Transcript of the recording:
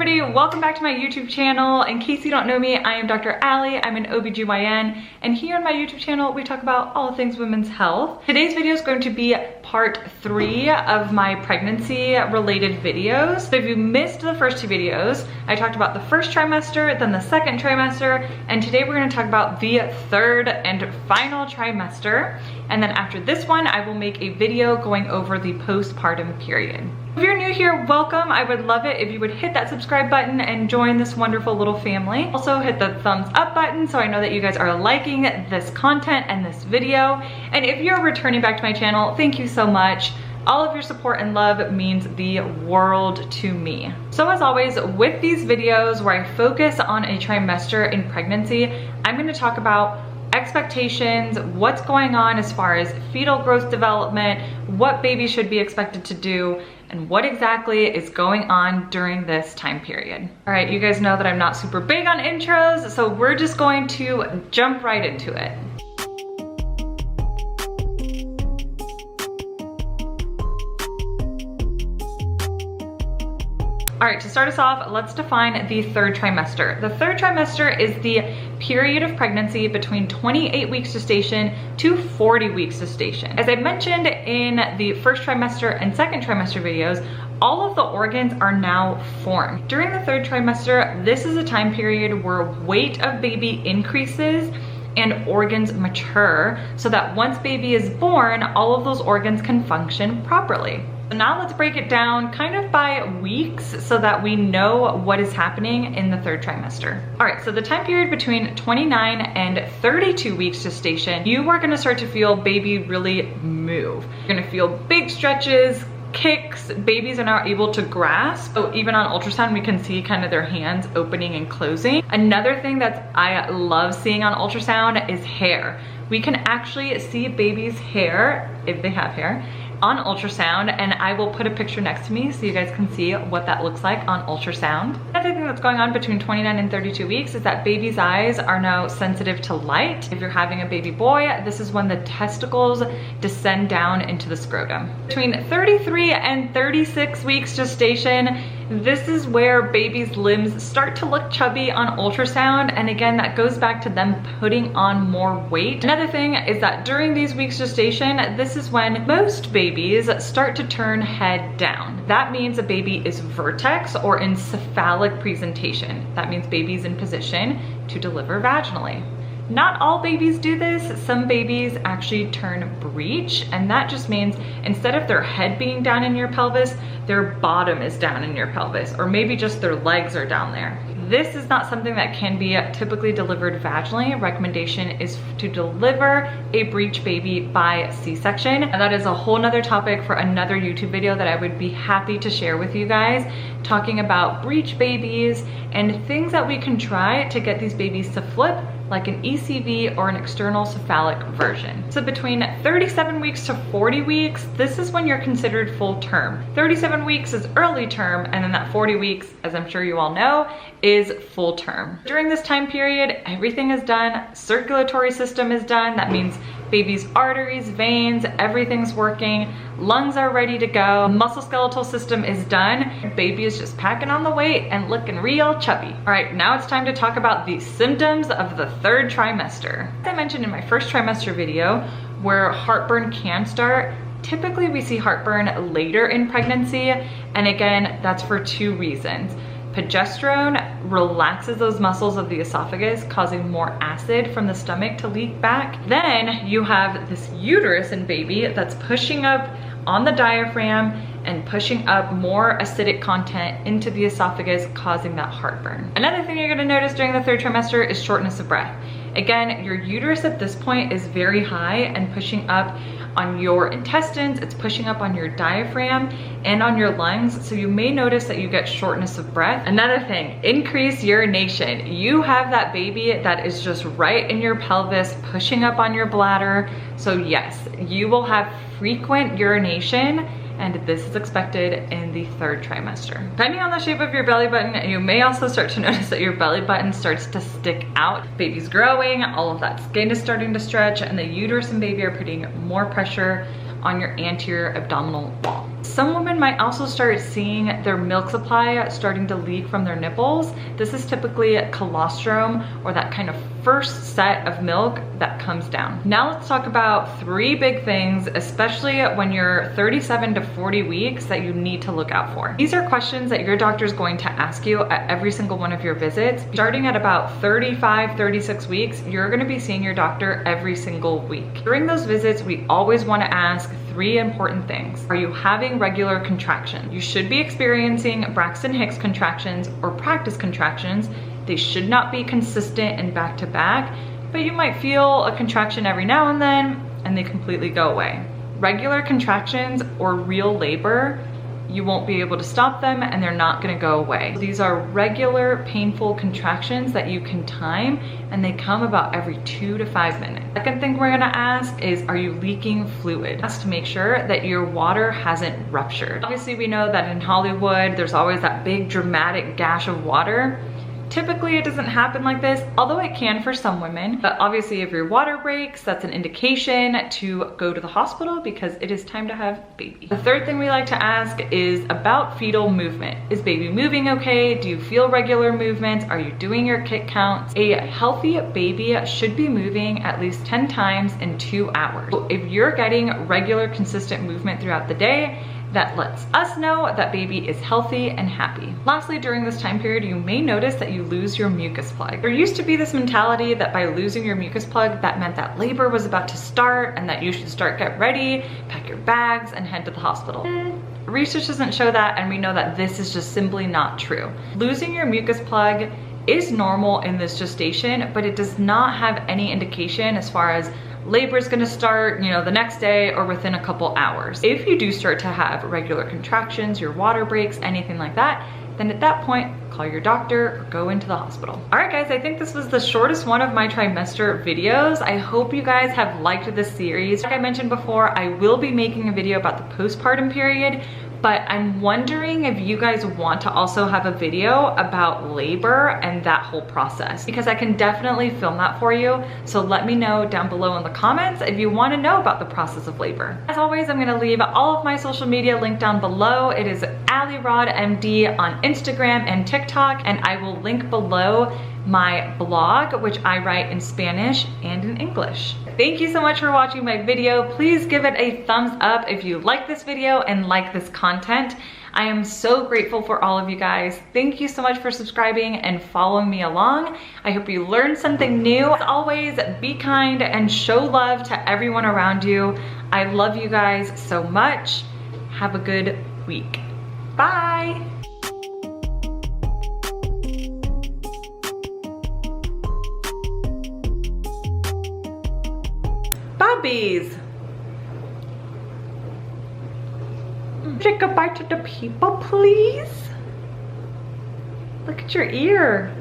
everybody, welcome back to my YouTube channel. In case you don't know me, I am Dr. Allie. I'm an OBGYN, and here on my YouTube channel we talk about all things women's health. Today's video is going to be part 3 of my pregnancy related videos. So if you missed the first 2 videos, I talked about the first trimester, then the second trimester, and today we're going to talk about the third and final trimester. And then after this one, I will make a video going over the postpartum period. If you're new here, welcome. I would love it if you would hit that subscribe button and join this wonderful little family. Also hit the thumbs up button so I know that you guys are liking this content and this video. And if you're returning back to my channel, thank you so much. All of your support and love means the world to me. So as always, with these videos where I focus on a trimester in pregnancy, I'm going to talk about expectations, what's going on as far as fetal growth development, what babies should be expected to do, and what exactly is going on during this time period. All right, you guys know that I'm not super big on intros, so we're just going to jump right into it. All right, to start us off, let's define the third trimester. The third trimester is the period of pregnancy between 28 weeks gestation to 40 weeks gestation. As I mentioned in the first trimester and second trimester videos, all of the organs are now formed. During the third trimester, this is a time period where weight of baby increases and organs mature so that once baby is born, all of those organs can function properly. So now let's break it down kind of by weeks so that we know what is happening in the third trimester. All right, so the time period between 29 and 32 weeks gestation, you are gonna start to feel baby really move. You're gonna feel big stretches, kicks, babies are now able to grasp. So even on ultrasound, we can see kind of their hands opening and closing. Another thing that I love seeing on ultrasound is hair. We can actually see baby's hair, if they have hair, on ultrasound, and I will put a picture next to me so you guys can see what that looks like on ultrasound. Another thing that's going on between 29 and 32 weeks is that baby's eyes are now sensitive to light. If you're having a baby boy, this is when the testicles descend down into the scrotum. Between 33 and 36 weeks gestation, this is where baby's limbs start to look chubby on ultrasound, and again, that goes back to them putting on more weight. Another thing is that during these weeks gestation, this is when most babies start to turn head down. That means a baby is vertex or in cephalic presentation. That means baby's in position to deliver vaginally. Not all babies do this. Some babies actually turn breech, and that just means instead of their head being down in your pelvis, their bottom is down in your pelvis, or maybe just their legs are down there. This is not something that can be typically delivered vaginally. Recommendation is to deliver a breech baby by C-section. And that is a whole nother topic for another YouTube video that I would be happy to share with you guys, talking about breech babies and things that we can try to get these babies to flip like an ECV or an external cephalic version. So between 37 weeks to 40 weeks, this is when you're considered full term. 37 weeks is early term, and then that 40 weeks, as I'm sure you all know, is full term. During this time period, everything is done. Circulatory system is done. That means baby's arteries, veins, everything's working. Lungs are ready to go. Musculoskeletal system is done. Baby is just packing on the weight and looking real chubby. All right, now it's time to talk about the symptoms of the third trimester. As I mentioned in my first trimester video, where heartburn can start, typically we see heartburn later in pregnancy. And again, that's for 2 reasons. Progesterone relaxes those muscles of the esophagus, causing more acid from the stomach to leak back. Then you have this uterus in baby that's pushing up on the diaphragm and pushing up more acidic content into the esophagus, causing that heartburn. Another thing you're gonna notice during the third trimester is shortness of breath. Again, your uterus at this point is very high and pushing up on your intestines, it's pushing up on your diaphragm and on your lungs, so you may notice that you get shortness of breath. Another thing, increased urination. You have that baby that is just right in your pelvis, pushing up on your bladder, so yes, you will have frequent urination, and this is expected in the third trimester. Depending on the shape of your belly button, you may also start to notice that your belly button starts to stick out. Baby's growing, all of that skin is starting to stretch, and the uterus and baby are putting more pressure on your anterior abdominal wall. Some women might also start seeing their milk supply starting to leak from their nipples. This is typically colostrum, or that kind of first set of milk that comes down. Now let's talk about 3 big things, especially when you're 37 to 40 weeks, that you need to look out for. These are questions that your doctor is going to ask you at every single one of your visits. Starting at about 35, 36 weeks, you're gonna be seeing your doctor every single week. During those visits, we always wanna ask 3 important things. Are you having regular contractions? You should be experiencing Braxton Hicks contractions or practice contractions. They should not be consistent and back to back, but you might feel a contraction every now and then and they completely go away. Regular contractions or real labor, you won't be able to stop them and they're not gonna go away. These are regular painful contractions that you can time, and they come about every 2 to 5 minutes. Second thing we're gonna ask is, are you leaking fluid? That's to make sure that your water hasn't ruptured. Obviously we know that in Hollywood, there's always that big dramatic gash of water. Typically it doesn't happen like this, although it can for some women. But obviously if your water breaks, that's an indication to go to the hospital because it is time to have baby. The third thing we like to ask is about fetal movement. Is baby moving okay? Do you feel regular movements? Are you doing your kick counts? A healthy baby should be moving at least 10 times in 2 hours. So if you're getting regular, consistent movement throughout the day, that lets us know that baby is healthy and happy. Lastly, during this time period, you may notice that you lose your mucus plug. There used to be this mentality that by losing your mucus plug, that meant that labor was about to start and that you should get ready, pack your bags, and head to the hospital. Research doesn't show that, and we know that this is just simply not true. Losing your mucus plug is normal in this gestation, but it does not have any indication as far as labor is gonna start, the next day or within a couple hours. If you do start to have regular contractions, your water breaks, anything like that, then at that point, call your doctor or go into the hospital. All right, guys, I think this was the shortest one of my trimester videos. I hope you guys have liked this series. Like I mentioned before, I will be making a video about the postpartum period, but I'm wondering if you guys want to also have a video about labor and that whole process, because I can definitely film that for you. So let me know down below in the comments if you want to know about the process of labor. As always, I'm gonna leave all of my social media linked down below. It is AliRodMD on Instagram and TikTok, and I will link below my blog, which I write in Spanish and in English. Thank you so much for watching my video. Please give it a thumbs up if you like this video and like this content. I am so grateful for all of you guys. Thank you so much for subscribing and following me along. I hope you learned something new. As always, be kind and show love to everyone around you. I love you guys so much. Have a good week. Bye. Bobbies. Take a bite to the people, please. Look at your ear.